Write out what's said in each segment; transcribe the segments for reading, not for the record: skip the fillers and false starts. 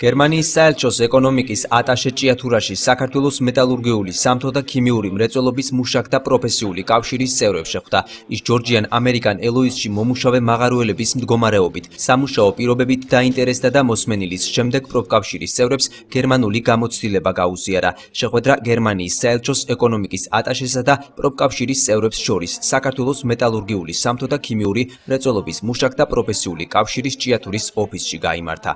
გერმანიის საელჩოს ეკონომიკის ატაშე ჭიათურაში საქართველოს მეტალურგიული, სამთო და ქიმიური მრეწველობის მუშაკთა პროფესიული კავშირის წევრებს შეხვდა. ის ჯორჯიან ამერიკან ელოიზში მომუშავე მაღაროელების მდგომარეობით, სამუშაო პირობებით დაინტერესდა და მოსმენილის შემდეგ პროფკავშირის წევრებს გერმანული გამოცდილება გაუზიარა. შეხვედრა გერმანიის საელჩოს ეკონომიკის ატაშესა და პროფკავშირის წევრებს შორის საქართველოს მეტალურგიული, სამთო და ქიმიური მრეწველობის მუშაკთა პროფესიული კავშირის ჭიათურის ოფისში გაიმართა.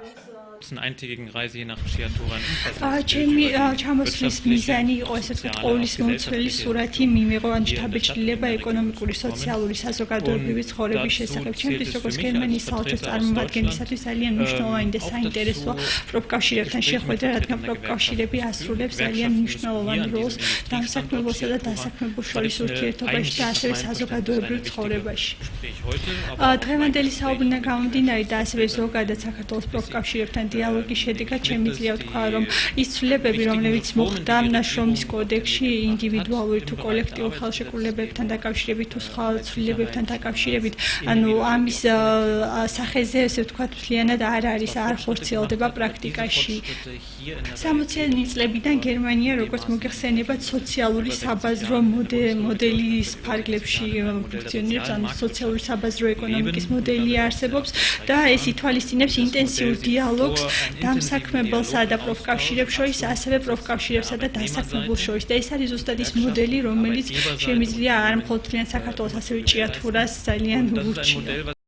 ჩემი ჩამოსვლის მიზანი იყო ესე ვთქვათ ყოვლის მომცველი სურათი მიმიღო ან შთაბეჭდილება ეკონომიკური, სოციალური, საზოგადოებრივი ცხოვრების შესახებ. ჩემთვის როგორც გერმანიის საელჩოს წარმომადგენლისათვის ძალიან მნიშვნელოვანი და საინტერესოა პროფკავშირებთან შეხვედრა, რადგან პროფკავშირები ასრულებს ძალიან მნიშვნელოვან როლს დამსაქმებელსა და დასაქმებულ შორის ურთიერთობაში და ასევე საზოგადოებრივ ცხოვრებაში. დღევანდელი საუბრიდან გამომდინარე და ასევე ზოგადად საქართველოს პროფკავშირებთან დიალოგის შედეგად შემიძლია ვთქვა, რომ ის ცვლილებები, რომლებიც მოხდა ნაშრომის კოდექსში ინდივიდუალური თუ კოლექტიურ ხელშეკრულებებთან დაკავშირებით თუ სხვა ცვლილებებთან დაკავშირებით, ანუ ამის სახეზე ესე ვთქვათ მთლიანად არ ხორციელდება პრაქტიკაში. 60-იანი წლებიდან გერმანია როგორც მოგეხსენებათ სოციალური საბაზრო მოდელის ფარგლებში ფუნქციონირებს, ანუ სოციალური საბაზრო ეკონომიკის მოდელი არსებობს და ეს ითვალისწინებს ინტენსიურ დიალოგს დამსაქმებელსა და პროფკავშირებს შორის, ასევე პროფკავშირებსა და დასაქმებულ შორის. და ეს არის ზუსტად ის მოდელი, რომელიც შემიძლია არა მხოლოდ საქართველოს, ასევე ჭიათურას ძალიან ურჩიო.